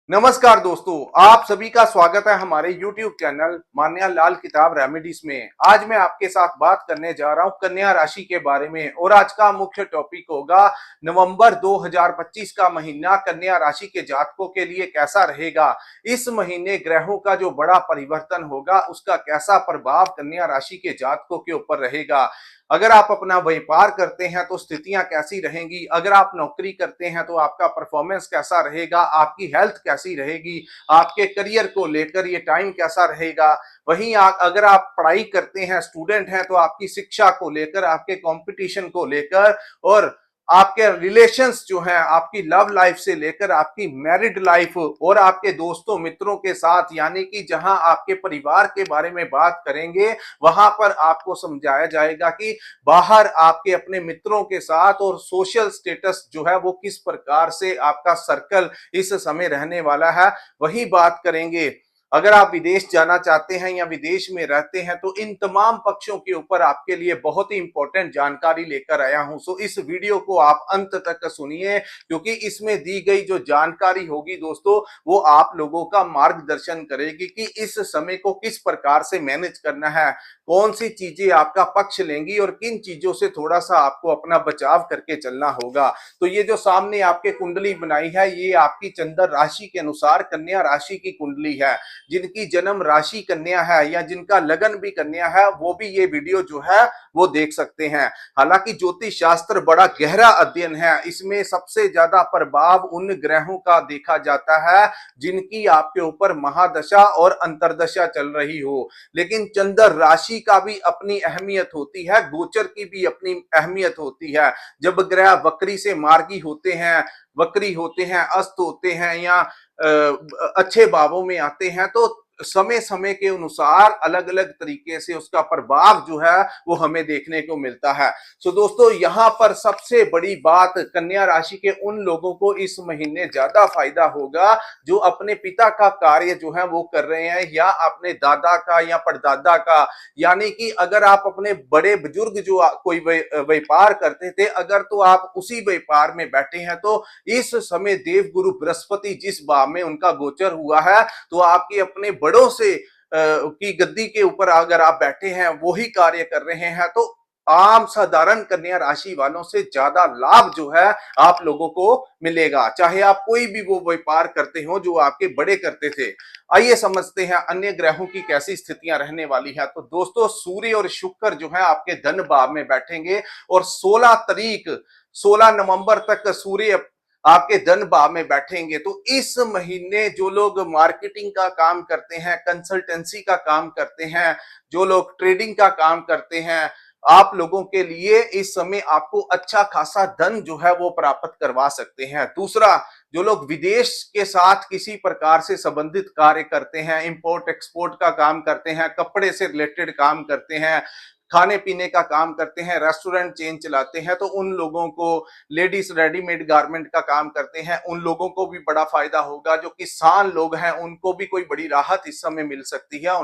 नमस्कार दोस्तों, आप सभी का स्वागत है हमारे YouTube चैनल मान्या लाल किताब रेमेडीज में। आज मैं आपके साथ बात करने जा रहा हूं कन्या राशि के बारे में और आज का मुख्य टॉपिक होगा नवंबर 2025 का महीना कन्या राशि के जातकों के लिए कैसा रहेगा। इस महीने ग्रहों का जो बड़ा परिवर्तन होगा उसका कैसा प्रभाव कन्या राशि के जातकों के ऊपर रहेगा। अगर आप अपना व्यापार करते हैं तो स्थितियां कैसी रहेंगी, अगर आप नौकरी करते हैं तो आपका परफॉर्मेंस कैसा रहेगा, आपकी हेल्थ कैसी रहेगी, आपके करियर को लेकर ये टाइम कैसा रहेगा। वहीं अगर आप पढ़ाई करते हैं, स्टूडेंट हैं, तो आपकी शिक्षा को लेकर, आपके कंपटीशन को लेकर और आपके रिलेशंस जो हैं, आपकी लव लाइफ से लेकर आपकी मैरिड लाइफ और आपके दोस्तों मित्रों के साथ, यानी कि जहां आपके परिवार के बारे में बात करेंगे वहां पर आपको समझाया जाएगा कि बाहर आपके अपने मित्रों के साथ और सोशल स्टेटस जो है वो किस प्रकार से आपका सर्कल इस समय रहने वाला है, वही बात करेंगे। अगर आप विदेश जाना चाहते हैं या विदेश में रहते हैं तो इन तमाम पक्षों के ऊपर आपके लिए बहुत ही इंपॉर्टेंट जानकारी लेकर आया हूं। सो इस वीडियो को आप अंत तक सुनिए, क्योंकि इसमें दी गई जो जानकारी होगी दोस्तों वो आप लोगों का मार्गदर्शन करेगी कि इस समय को किस प्रकार से मैनेज करना है, कौन सी चीजें आपका पक्ष लेंगी और किन चीजों से थोड़ा सा आपको अपना बचाव करके चलना होगा। तो ये जो सामने आपके कुंडली बनाई है ये आपकी चंद्र राशि के अनुसार कन्या राशि की कुंडली है। जिनकी जन्म राशि कन्या है या जिनका लगन भी कन्या है वो भी ये वीडियो जो है वो देख सकते हैं। हालांकि ज्योतिष शास्त्र बड़ा गहरा अध्ययन है, इसमें सबसे ज्यादा प्रभाव उन ग्रहों का देखा जाता है जिनकी आपके ऊपर महादशा और अंतरदशा चल रही हो। लेकिन चंद्र राशि का भी अपनी अहमियत होती है, गोचर की भी अपनी अहमियत होती है। जब ग्रह वक्री से मार्गी होते हैं, वक्री होते हैं, अस्त होते हैं या अच्छे भावों में आते हैं तो समय समय के अनुसार अलग अलग तरीके से उसका प्रभाव जो है वो हमें देखने को मिलता है। सो दोस्तों यहाँ पर सबसे बड़ी बात, कन्या राशि के उन लोगों को इस महीने ज्यादा फायदा होगा जो अपने पिता का कार्य जो है वो कर रहे हैं या अपने दादा का या परदादा का। यानी कि अगर आप अपने बड़े बुजुर्ग जो कोई व्यापार करते थे, अगर तो आप उसी व्यापार में बैठे हैं तो इस समय देव गुरु बृहस्पति जिस भाव में उनका गोचर हुआ है तो आपके अपने बड़ों से की गद्दी के ऊपर अगर आप बैठे हैं, वो ही कार्य कर रहे हैं, तो आम साधारण कन्या राशि वालों से ज्यादा लाभ जो है आप लोगों को मिलेगा, चाहे आप कोई भी वो व्यापार करते हो जो आपके बड़े करते थे। आइए समझते हैं अन्य ग्रहों की कैसी स्थितियां रहने वाली है। तो दोस्तों सूर्य और शुक्र जो है आपके धन भाव में बैठेंगे और 16 नवंबर तक सूर्य आपके धन भाव में बैठेंगे। तो इस महीने जो लोग मार्केटिंग का काम करते हैं, कंसल्टेंसी का काम करते हैं, जो लोग ट्रेडिंग का काम करते हैं, आप लोगों के लिए इस समय आपको अच्छा खासा धन जो है वो प्राप्त करवा सकते हैं। दूसरा, जो लोग विदेश के साथ किसी प्रकार से संबंधित कार्य करते हैं, इंपोर्ट एक्सपोर्ट का काम करते हैं, कपड़े से रिलेटेड काम करते हैं, खाने पीने का काम करते हैं, रेस्टोरेंट चेन चलाते हैं, तो उन लोगों को, लेडीज रेडीमेड गारमेंट का काम करते हैं, उन लोगों को भी बड़ा फायदा होगा। जो किसान लोग हैं उनको भी कोई बड़ी राहत इस समय मिल सकती है,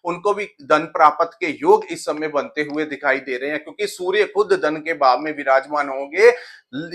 उनको भी धन प्राप्त के योग इस समय बनते हुए दिखाई दे रहे हैं, क्योंकि सूर्य खुद धन के भाव में विराजमान होंगे।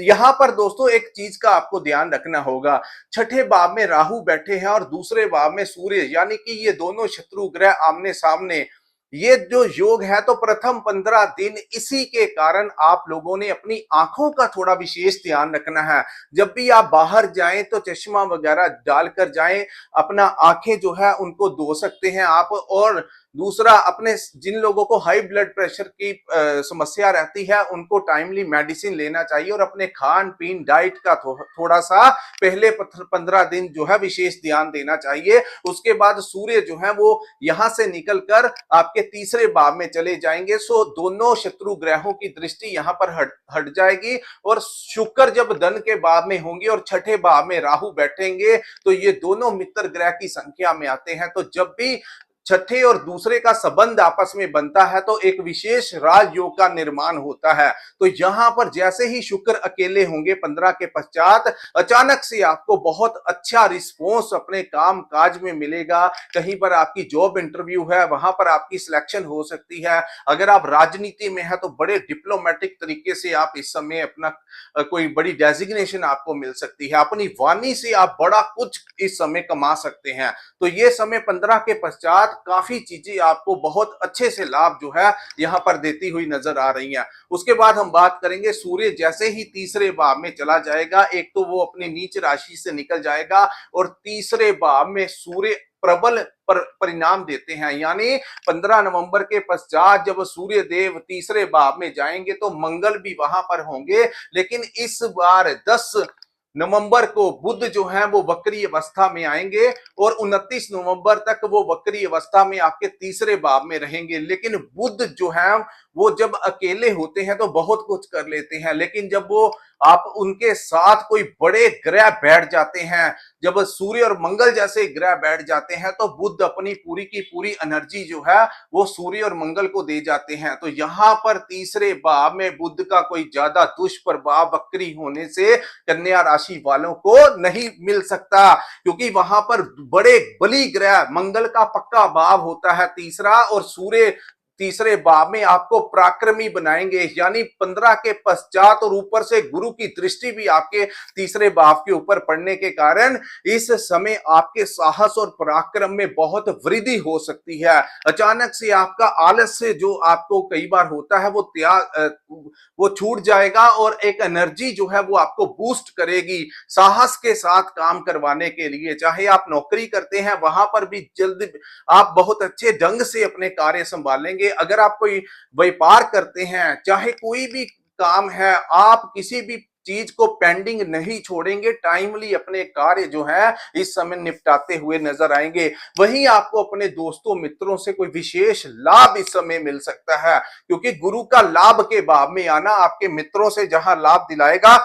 यहां पर दोस्तों एक चीज का आपको ध्यान रखना होगा, छठे भाव में राहु बैठे हैं और दूसरे भाव में सूर्य, यानी कि ये दोनों शत्रु ग्रह आमने सामने, ये जो योग है तो प्रथम 15 दिन इसी के कारण आप लोगों ने अपनी आंखों का थोड़ा विशेष ध्यान रखना है। जब भी आप बाहर जाएं तो चश्मा वगैरह डालकर जाएं, अपना आंखें जो है उनको धो सकते हैं आप। और दूसरा, अपने जिन लोगों को हाई ब्लड प्रेशर की समस्या रहती है उनको टाइमली मेडिसिन लेना चाहिए और अपने खान पीन डाइट का थोड़ा सा पहले 15 दिन जो है विशेष ध्यान देना चाहिए। उसके बाद सूर्य जो है वो यहां से निकलकर आपके तीसरे भाव में चले जाएंगे। सो दोनों शत्रु ग्रहों की दृष्टि यहां पर हट जाएगी और शुक्र जब धन के भाव में होंगे और छठे भाव में राहु बैठेंगे तो ये दोनों मित्र ग्रह की संख्या में आते हैं। तो जब भी छठे और दूसरे का संबंध आपस में बनता है तो एक विशेष राजयोग का निर्माण होता है। तो यहां पर जैसे ही शुक्र अकेले होंगे 15 के पश्चात, अचानक से आपको बहुत अच्छा रिस्पॉन्स अपने काम काज में मिलेगा। कहीं पर आपकी जॉब इंटरव्यू है, वहां पर आपकी सिलेक्शन हो सकती है। अगर आप राजनीति में है तो बड़े डिप्लोमेटिक तरीके से आप इस समय अपना कोई बड़ी डेजिग्नेशन आपको मिल सकती है। अपनी वाणी से आप बड़ा कुछ इस समय कमा सकते हैं। तो ये समय 15 के पश्चात काफी चीजें आपको बहुत अच्छे से लाभ जो है यहां पर देती हुई नजर आ रही हैं। उसके बाद हम बात करेंगे, सूर्य जैसे ही तीसरे भाव में चला जाएगा, एक तो वो अपनी नीच राशि से निकल जाएगा और तीसरे भाव में सूर्य प्रबल परिणाम देते हैं। यानी 15 नवंबर के पश्चात जब सूर्य देव तीसरे भाव में जाएंगे तो मंगल भी वहां पर होंगे, लेकिन इस बार 10 नवंबर को बुध जो है वो वक्री अवस्था में आएंगे और 29 नवंबर तक वो वक्री अवस्था में आपके तीसरे भाव में रहेंगे। लेकिन बुध जो है वो जब अकेले होते हैं तो बहुत कुछ कर लेते हैं, लेकिन जब वो आप उनके साथ कोई बड़े ग्रह बैठ जाते हैं, जब सूर्य और मंगल जैसे ग्रह बैठ जाते हैं तो बुध अपनी पूरी की पूरी एनर्जी जो है वो सूर्य और मंगल को दे जाते हैं। तो यहां पर तीसरे भाव में बुध का कोई ज्यादा दुष्प्रभाव वक्री होने से कन्या राशि वालों को नहीं मिल सकता, क्योंकि वहां पर बड़े बली ग्रह, मंगल का पक्का भाव होता है तीसरा, और सूर्य तीसरे भाव में आपको पराक्रमी बनाएंगे। यानी 15 के पश्चात और ऊपर से गुरु की दृष्टि भी आपके तीसरे भाव के ऊपर पड़ने के कारण इस समय आपके साहस और पराक्रम में बहुत वृद्धि हो सकती है। अचानक से आपका आलस्य जो आपको कई बार होता है वो छूट जाएगा और एक एनर्जी जो है वो आपको बूस्ट करेगी साहस के साथ काम करवाने के लिए। चाहे आप नौकरी करते हैं वहां पर भी जल्द आप बहुत अच्छे ढंग से अपने कार्य संभालेंगे। अगर आप कोई व्यापार करते हैं, चाहे कोई भी काम है, आप किसी भी चीज को पेंडिंग नहीं छोड़ेंगे, टाइमली अपने कार्य जो है इस समय निपटाते हुए नजर आएंगे। वहीं आपको अपने दोस्तों मित्रों से कोई विशेष लाभ इस समय मिल सकता है, क्योंकि गुरु का लाभ के भाव में आना आपके मित्रों से जहां लाभ दिलाएगा,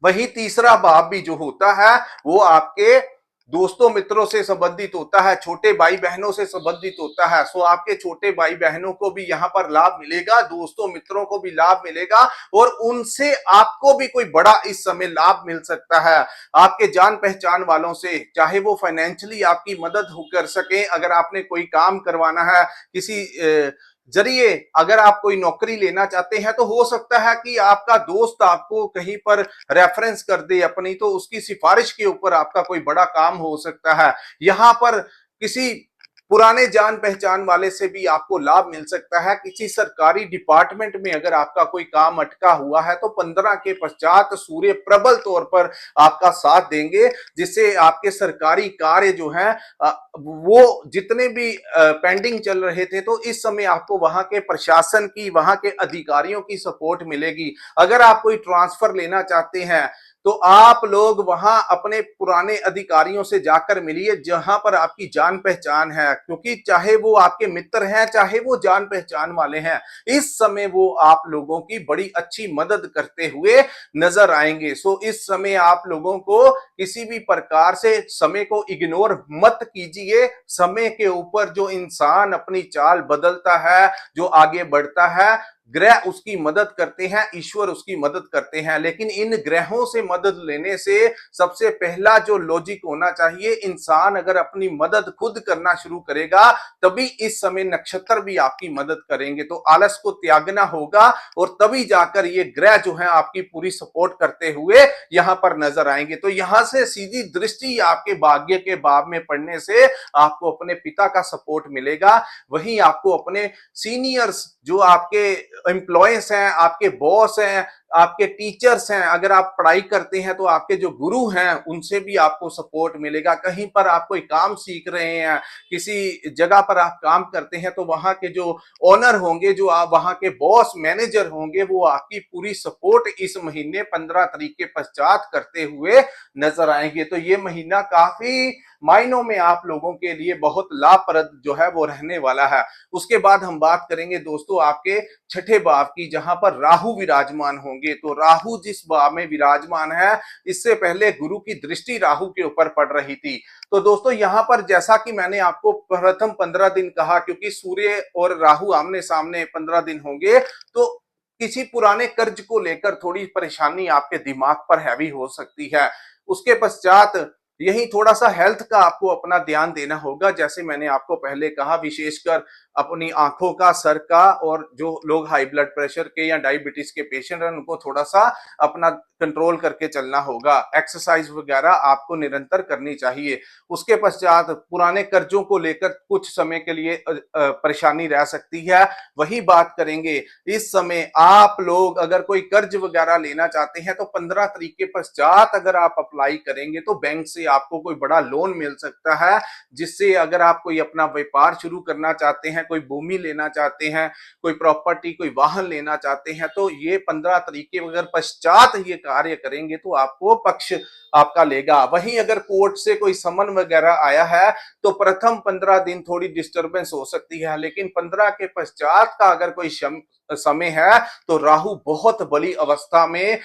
वही तीसरा भाव भी जो होता है वो आपके दोस्तों मित्रों से संबंधित होता है, छोटे भाई बहनों से संबंधित होता है। सो आपके छोटे भाई बहनों को भी यहाँ पर लाभ मिलेगा, दोस्तों मित्रों को भी लाभ मिलेगा और उनसे आपको भी कोई बड़ा इस समय लाभ मिल सकता है। आपके जान पहचान वालों से, चाहे वो फाइनेंशियली आपकी मदद कर सके, अगर आपने कोई काम करवाना है किसी जरिए, अगर आप कोई नौकरी लेना चाहते हैं तो हो सकता है कि आपका दोस्त आपको कहीं पर रेफरेंस कर दे अपनी, तो उसकी सिफारिश के ऊपर आपका कोई बड़ा काम हो सकता है। यहां पर किसी पुराने जान पहचान वाले से भी आपको लाभ मिल सकता है। किसी सरकारी डिपार्टमेंट में अगर आपका कोई काम अटका हुआ है तो 15 के पश्चात सूर्य प्रबल तौर पर आपका साथ देंगे, जिससे आपके सरकारी कार्य जो है वो जितने भी पेंडिंग चल रहे थे तो इस समय आपको वहां के प्रशासन की, वहां के अधिकारियों की सपोर्ट मिलेगी। अगर आप कोई ट्रांसफर लेना चाहते हैं तो आप लोग वहां अपने पुराने अधिकारियों से जाकर मिलिए जहां पर आपकी जान पहचान है, क्योंकि चाहे वो आपके मित्र हैं, चाहे वो जान पहचान वाले हैं, इस समय वो आप लोगों की बड़ी अच्छी मदद करते हुए नजर आएंगे। सो इस समय आप लोगों को किसी भी प्रकार से समय को इग्नोर मत कीजिए। समय के ऊपर जो इंसान अपनी चाल बदलता है, जो आगे बढ़ता है, ग्रह उसकी मदद करते हैं, ईश्वर उसकी मदद करते हैं। लेकिन इन ग्रहों से मदद लेने से सबसे पहला जो लॉजिक होना चाहिए, इंसान अगर अपनी मदद खुद करना शुरू करेगा तभी इस समय नक्षत्र भी आपकी मदद करेंगे। तो आलस को त्यागना होगा और तभी जाकर ये ग्रह जो है आपकी पूरी सपोर्ट करते हुए यहां पर नजर आएंगे। तो यहां से सीधी दृष्टि आपके भाग्य के भाव में पड़ने से आपको अपने पिता का सपोर्ट मिलेगा। वहीं आपको अपने सीनियर्स, जो आपके एम्प्लॉयज हैं, आपके बॉस हैं, आपके टीचर्स हैं, अगर आप पढ़ाई करते हैं तो आपके जो गुरु हैं उनसे भी आपको सपोर्ट मिलेगा। कहीं पर आप कोई काम सीख रहे हैं, किसी जगह पर आप काम करते हैं तो वहां के जो ओनर होंगे, जो आप वहां के बॉस मैनेजर होंगे, वो आपकी पूरी सपोर्ट इस महीने 15 तारीख के पश्चात करते हुए नजर आएंगे। तो ये महीना काफी मायनों में आप लोगों के लिए बहुत लाभप्रद जो है वो रहने वाला है। उसके बाद हम बात करेंगे दोस्तों आपके छठे भाव की, जहां पर राहु विराजमान होंगे। होंगे। तो राहु जिस भाव में विराजमान है, इससे पहले गुरु की दृष्टि राहु के ऊपर पड़ रही थी। तो दोस्तों यहां पर जैसा कि मैंने आपको प्रथम 15 दिन कहा, क्योंकि सूर्य और राहु आमने सामने 15 दिन होंगे, तो किसी पुराने कर्ज को लेकर थोड़ी परेशानी आपके दिमाग पर हैवी हो सकती है। उसके पश्चात यही थोड़ा सा हेल्थ का आपको अपना ध्यान देना होगा। जैसे मैंने आपको पहले कहा, विशेषकर अपनी आंखों का, सर का, और जो लोग हाई ब्लड प्रेशर के या डायबिटीज के पेशेंट हैं उनको थोड़ा सा अपना कंट्रोल करके चलना होगा। एक्सरसाइज वगैरह आपको निरंतर करनी चाहिए। उसके पश्चात पुराने कर्जों को लेकर कुछ समय के लिए परेशानी रह सकती है। वही बात करेंगे, इस समय आप लोग अगर कोई कर्ज वगैरह लेना चाहते हैं तो 15 तारीख के पश्चात अगर आप अप्लाई करेंगे तो बैंक से आपको कोई बड़ा लोन मिल सकता है, जिससे अगर आप कोई अपना व्यापार शुरू करना चाहते हैं, कोई भूमि लेना चाहते हैं, कोई प्रॉपर्टी, कोई वाहन लेना चाहते हैं, तो ये 15 तारीख के अगर पश्चात ये कार्य करेंगे तो आपको पक्ष आपका लेगा। वहीं अगर कोर्ट से कोई समन वगैरह आया है तो प्रथम 15 दिन थोड़ी डिस्टरबेंस हो सकती है, लेकिन 15 के पश्चात का अगर कोई समय है तो राहु बहुत बड़ी अवस्था में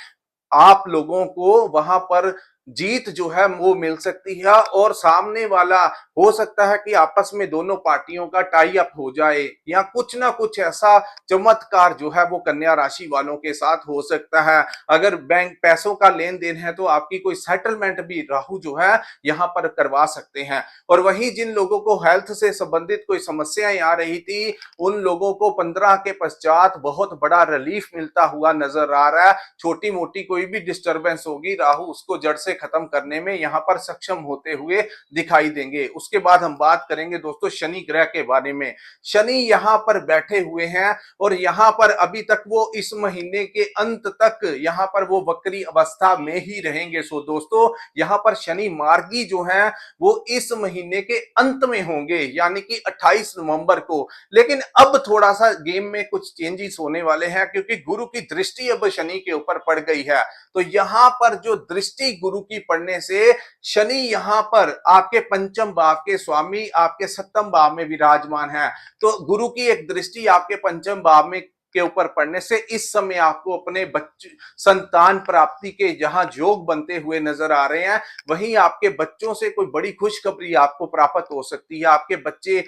आप लोगों को वहां पर जीत जो है वो मिल सकती है। और सामने वाला हो सकता है कि आपस में दोनों पार्टियों का टाई अप हो जाए, या कुछ ना कुछ ऐसा चमत्कार जो है वो कन्या राशि वालों के साथ हो सकता है। अगर बैंक पैसों का लेन देन है तो आपकी कोई सेटलमेंट भी राहु जो है यहाँ पर करवा सकते हैं। और वहीं जिन लोगों को हेल्थ से संबंधित कोई समस्याएं आ रही थी, उन लोगों को 15 के पश्चात बहुत बड़ा रिलीफ मिलता हुआ नजर आ रहा है। छोटी मोटी कोई भी डिस्टरबेंस होगी, राहु उसको जड़ से खत्म करने में यहां पर सक्षम होते हुए दिखाई देंगे। उसके बाद हम बात करेंगे दोस्तों शनि ग्रह के बारे में। शनि यहां पर बैठे हुए हैं और यहां पर अभी तक वो इस महीने के अंत तक यहां पर वो वक्री अवस्था में ही रहेंगे। सो दोस्तों यहां पर शनि मार्गी जो है वो इस महीने के अंत में होंगे, यानी कि 28 नवंबर को। लेकिन अब थोड़ा सा गेम में कुछ चेंजेस होने वाले हैं, क्योंकि गुरु की दृष्टि अब शनि के ऊपर पड़ गई है। तो यहां पर जो दृष्टि गुरु की पड़ने से शनि यहां पर आपके पंचम भाव के स्वामी आपके सप्तम भाव में विराजमान है। तो गुरु की एक दृष्टि आपके पंचम भाव में के ऊपर पड़ने से इस समय आपको अपने बच्चे संतान प्राप्ति के जहां योग बनते हुए नजर आ रहे हैं, वहीं आपके बच्चों से कोई बड़ी खुशखबरी आपको प्राप्त हो सकती है। आपके बच्चे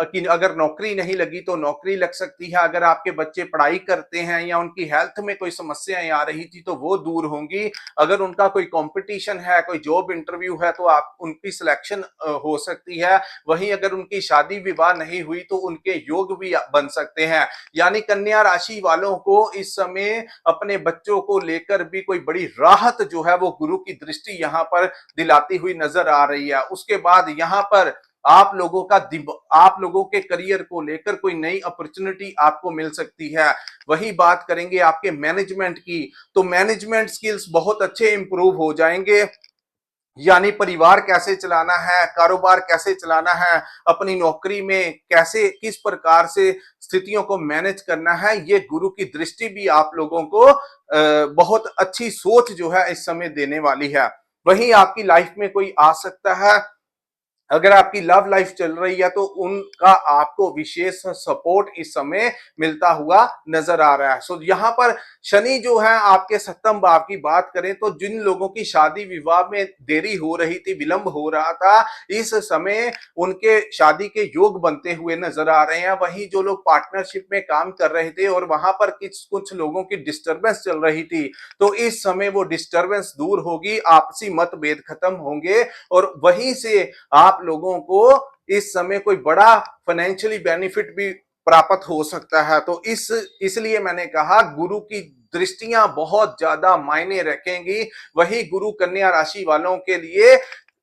कि अगर नौकरी नहीं लगी तो नौकरी लग सकती है। अगर आपके बच्चे पढ़ाई करते हैं या उनकी हेल्थ में कोई समस्याएं आ रही थी तो वो दूर होंगी। अगर उनका कोई कंपटीशन है, कोई जॉब इंटरव्यू है, तो आप उनकी सिलेक्शन हो सकती है। वहीं अगर उनकी शादी विवाह नहीं हुई तो उनके योग भी बन सकते हैं। यानी कन्या राशि वालों को इस समय अपने बच्चों को लेकर भी कोई बड़ी राहत जो है वो गुरु की दृष्टि यहां पर दिलाती हुई नजर आ रही है। उसके बाद यहां पर आप लोगों के करियर को लेकर कोई नई अपॉर्चुनिटी आपको मिल सकती है। वही बात करेंगे आपके मैनेजमेंट की, तो मैनेजमेंट स्किल्स बहुत अच्छे इंप्रूव हो जाएंगे। यानी परिवार कैसे चलाना है, कारोबार कैसे चलाना है, अपनी नौकरी में कैसे किस प्रकार से स्थितियों को मैनेज करना है, ये गुरु की दृष्टि भी आप लोगों को बहुत अच्छी सोच जो है इस समय देने वाली है। वहीं आपकी लाइफ में कोई आ सकता है, अगर आपकी लव लाइफ चल रही है तो उनका आपको विशेष सपोर्ट इस समय मिलता हुआ नजर आ रहा है। सो यहाँ पर शनि जो है आपके सप्तम भाव की बात करें तो जिन लोगों की शादी विवाह में देरी हो रही थी, विलंब हो रहा था, इस समय उनके शादी के योग बनते हुए नजर आ रहे हैं। वहीं जो लोग पार्टनरशिप में काम कर रहे थे और वहां पर कुछ लोगों की डिस्टरबेंस चल रही थी, तो इस समय वो डिस्टरबेंस दूर होगी, आपसी मतभेद खत्म होंगे और वहीं से आप लोगों को इस समय कोई बड़ा फाइनेंशियली बेनिफिट भी प्राप्त हो सकता है। तो इसलिए मैंने कहा गुरु की दृष्टियां बहुत ज्यादा मायने रखेंगी। वही गुरु कन्या राशि वालों के लिए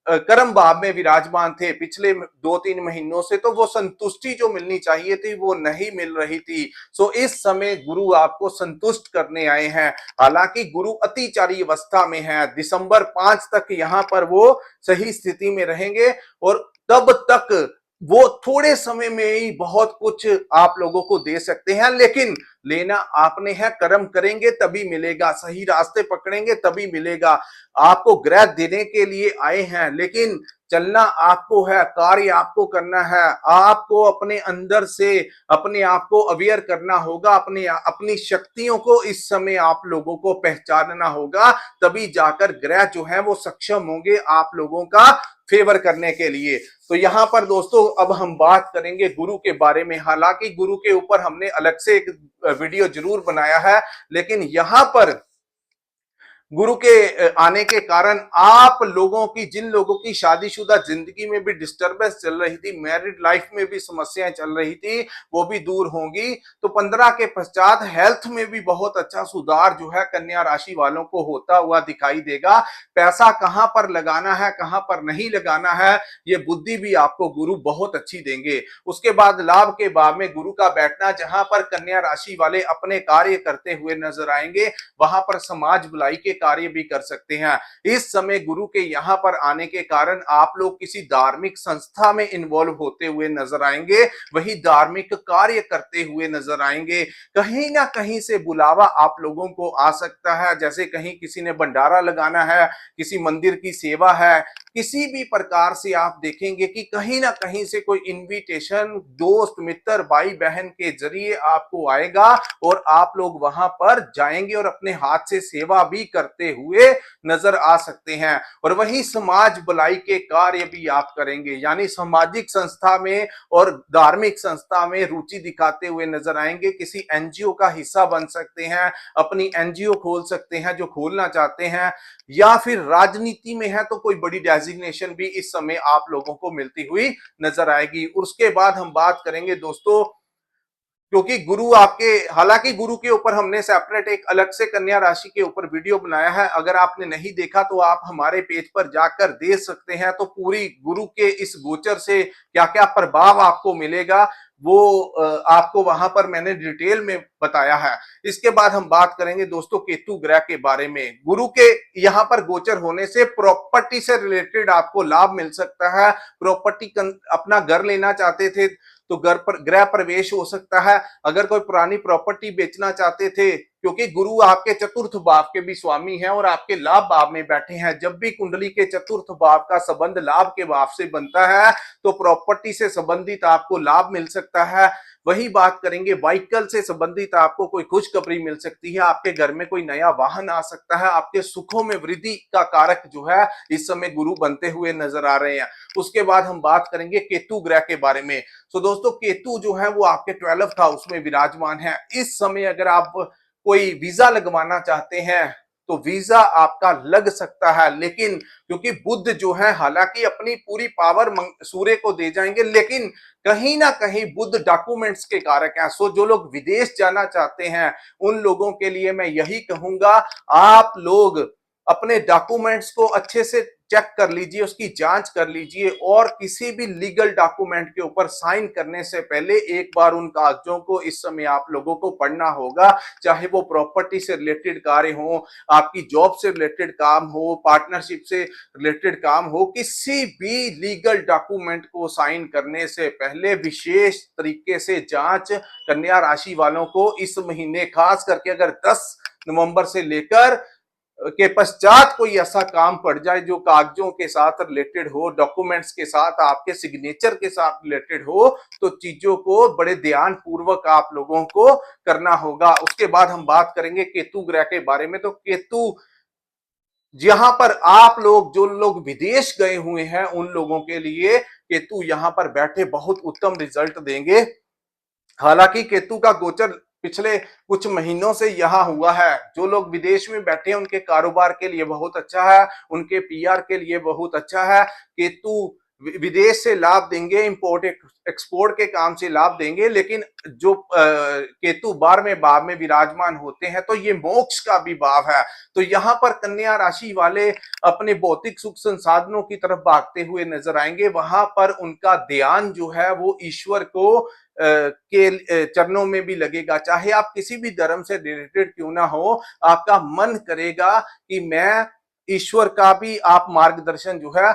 कर्म भाव में विराजमान थे पिछले 2-3 महीनों से, तो वो संतुष्टि जो मिलनी चाहिए थी वो नहीं मिल रही थी। सो इस समय गुरु आपको संतुष्ट करने आए हैं। हालांकि गुरु अतिचारी अवस्था में है, दिसंबर 5 तक यहाँ पर वो सही स्थिति में रहेंगे और तब तक वो थोड़े समय में ही बहुत कुछ आप लोगों को दे सकते हैं। लेकिन लेना आपने है, कर्म करेंगे तभी मिलेगा, सही रास्ते पकड़ेंगे तभी मिलेगा। आपको ग्रह देने के लिए आए हैं, लेकिन चलना आपको है, कार्य आपको करना है, आपको अपने अंदर से अपने आप को अवेयर करना होगा, अपनी शक्तियों को इस समय आप लोगों को पहचानना होगा, तभी जाकर ग्रह जो है वो सक्षम होंगे आप लोगों का फेवर करने के लिए। तो यहां पर दोस्तों अब हम बात करेंगे गुरु के बारे में। हालांकि गुरु के ऊपर हमने अलग से एक वीडियो जरूर बनाया है, लेकिन यहां पर गुरु के आने के कारण आप लोगों की, जिन लोगों की शादीशुदा जिंदगी में भी डिस्टरबेंस चल रही थी, मैरिड लाइफ में भी समस्याएं चल रही थी, वो भी दूर होंगी। तो 15 के पश्चात हेल्थ में भी बहुत अच्छा सुधार जो है कन्या राशि वालों को होता हुआ दिखाई देगा। पैसा कहां पर लगाना है, कहां पर नहीं लगाना है, ये बुद्धि भी आपको गुरु बहुत अच्छी देंगे। उसके बाद लाभ के भाव में गुरु का बैठना, जहां पर कन्या राशि वाले अपने कार्य करते हुए नजर आएंगे, वहां पर समाज भलाई के कार्य भी कर सकते हैं। इस समय गुरु के यहां पर आने के कारण आप लोग किसी धार्मिक संस्था में इन्वॉल्व होते हुए नजर आएंगे, वही धार्मिक कार्य करते हुए नजर आएंगे। कहीं ना कहीं से बुलावा आप लोगों को आ सकता है, जैसे कहीं किसी ने भंडारा लगाना है, किसी मंदिर की सेवा है, किसी भी प्रकार से आप देखेंगे कि कहीं ना कहीं से कोई इनविटेशन दोस्त मित्र भाई बहन के जरिए आपको आएगा और आप लोग वहां पर जाएंगे और अपने हाथ से सेवा भी करते हुए नजर आ सकते हैं। और वही समाज भलाई के कार्य भी आप करेंगे, यानी सामाजिक संस्था में और धार्मिक संस्था में रुचि दिखाते हुए नजर आएंगे। किसी एनजीओ का हिस्सा बन सकते हैं, अपनी एनजीओ खोल सकते हैं जो खोलना चाहते हैं, या फिर राजनीति में है तो कोई बड़ी डेजिग्नेशन भी इस समय आप लोगों को मिलती हुई नजर आएगी। उसके बाद हम बात करेंगे दोस्तों, क्योंकि गुरु आपके, हालांकि गुरु के ऊपर हमने सेपरेट एक अलग से कन्या राशि के ऊपर वीडियो बनाया है, अगर आपने नहीं देखा तो आप हमारे पेज पर जाकर देख सकते हैं। तो पूरी गुरु के इस गोचर से क्या क्या प्रभाव आपको मिलेगा वो आपको वहां पर मैंने डिटेल में बताया है। इसके बाद हम बात करेंगे दोस्तों केतु ग्रह के बारे में। गुरु के यहां पर गोचर होने से प्रॉपर्टी से रिलेटेड आपको लाभ मिल सकता है। प्रॉपर्टी अपना घर लेना चाहते थे तो घर पर गृह प्रवेश हो सकता है। अगर कोई पुरानी प्रॉपर्टी बेचना चाहते थे, क्योंकि गुरु आपके चतुर्थ भाव के भी स्वामी हैं और आपके लाभ भाव में बैठे हैं, जब भी कुंडली के चतुर्थ भाव का संबंध लाभ के भाव से बनता है तो प्रॉपर्टी से संबंधित आपको लाभ मिल सकता है। वही बात करेंगे व्हीकल से संबंधित आपको कोई खुशखबरी मिल सकती है, आपके घर में कोई नया वाहन आ सकता है, आपके सुखों में वृद्धि का कारक जो है इस समय गुरु बनते हुए नजर आ रहे हैं। उसके बाद हम बात करेंगे केतु ग्रह के बारे में। तो दोस्तों केतु जो है वो आपके 12th हाउस में विराजमान है। इस समय अगर आप कोई वीजा लगवाना चाहते हैं तो वीजा आपका लग सकता है, लेकिन क्योंकि बुध जो है हालांकि अपनी पूरी पावर सूर्य को दे जाएंगे, लेकिन कहीं ना कहीं बुध डॉक्यूमेंट्स के कारक हैं। सो जो लोग विदेश जाना चाहते हैं उन लोगों के लिए मैं यही कहूंगा, आप लोग अपने डॉक्यूमेंट्स को अच्छे से चेक कर लीजिए, उसकी जांच कर लीजिए, और किसी भी लीगल डॉक्यूमेंट के ऊपर साइन करने से पहले एक बार उन कागजों को इस समय आप लोगों को पढ़ना होगा। चाहे वो प्रॉपर्टी से रिलेटेड कार्य हो, आपकी जॉब से रिलेटेड काम हो, पार्टनरशिप से रिलेटेड काम हो, किसी भी लीगल डॉक्यूमेंट को साइन करने से पहले विशेष तरीके से जांच कन्या राशि वालों को इस महीने, खास करके अगर 10 नवंबर से लेकर के पश्चात कोई ऐसा काम पड़ जाए जो कागजों के साथ रिलेटेड हो, डॉक्यूमेंट्स के साथ, आपके सिग्नेचर के साथ रिलेटेड हो, तो चीजों को बड़े ध्यान पूर्वक आप लोगों को करना होगा। उसके बाद हम बात करेंगे केतु ग्रह के बारे में। तो केतु जहां पर आप लोग, जो लोग विदेश गए हुए हैं उन लोगों के लिए केतु यहां पर बैठे बहुत उत्तम रिजल्ट देंगे। हालांकि केतु का गोचर पिछले कुछ महीनों से यहां हुआ है। जो लोग विदेश में बैठे हैं उनके कारोबार के लिए बहुत अच्छा है, उनके पीआर के लिए बहुत अच्छा है। केतु विदेश से लाभ देंगे, इंपोर्ट एक्सपोर्ट के काम से लाभ देंगे, लेकिन जो केतु 12वें भाव में विराजमान होते हैं तो ये मोक्ष का भी भाव है। तो यहाँ पर कन्या राशि वाले अपने भौतिक सुख संसाधनों की तरफ भागते हुए नजर आएंगे। वहां पर उनका ध्यान जो है वो ईश्वर को के चरणों में भी लगेगा। चाहे आप किसी भी धर्म से रिलेटेड क्यों ना हो, आपका मन करेगा कि मैं ईश्वर का भी आप मार्गदर्शन जो है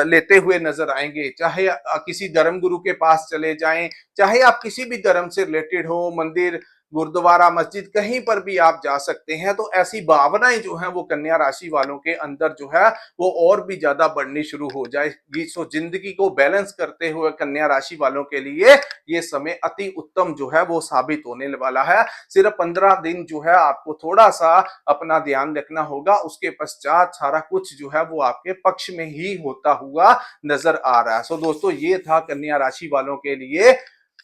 लेते हुए नजर आएंगे। चाहे किसी धर्म गुरु के पास चले जाएं, चाहे आप किसी भी धर्म से रिलेटेड हो, मंदिर गुरुद्वारा, मस्जिद, कहीं पर भी आप जा सकते हैं। तो ऐसी भावनाएं जो है वो कन्या राशि वालों के अंदर जो है वो और भी ज्यादा बढ़नी शुरू हो जाएगी। सो जिंदगी को बैलेंस करते हुए कन्या राशि वालों के लिए ये समय अति उत्तम जो है वो साबित होने वाला है। सिर्फ 15 दिन जो है आपको थोड़ा सा अपना ध्यान रखना होगा, उसके पश्चात सारा कुछ जो है वो आपके पक्ष में ही होता हुआ नजर आ रहा है। सो दोस्तों, ये था कन्या राशि वालों के लिए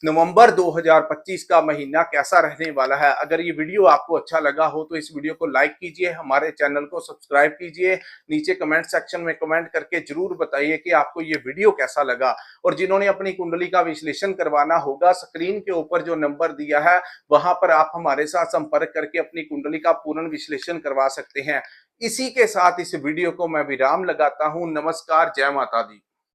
नवंबर 2025 का महीना कैसा रहने वाला है। अगर ये वीडियो आपको अच्छा लगा हो तो इस वीडियो को लाइक कीजिए, हमारे चैनल को सब्सक्राइब कीजिए, नीचे कमेंट सेक्शन में कमेंट करके जरूर बताइए कि आपको ये वीडियो कैसा लगा। और जिन्होंने अपनी कुंडली का विश्लेषण करवाना होगा, स्क्रीन के ऊपर जो नंबर दिया है वहां पर आप हमारे साथ संपर्क करके अपनी कुंडली का पूर्ण विश्लेषण करवा सकते हैं। इसी के साथ इस वीडियो को मैं विराम लगाता हूं। नमस्कार, जय माता दी।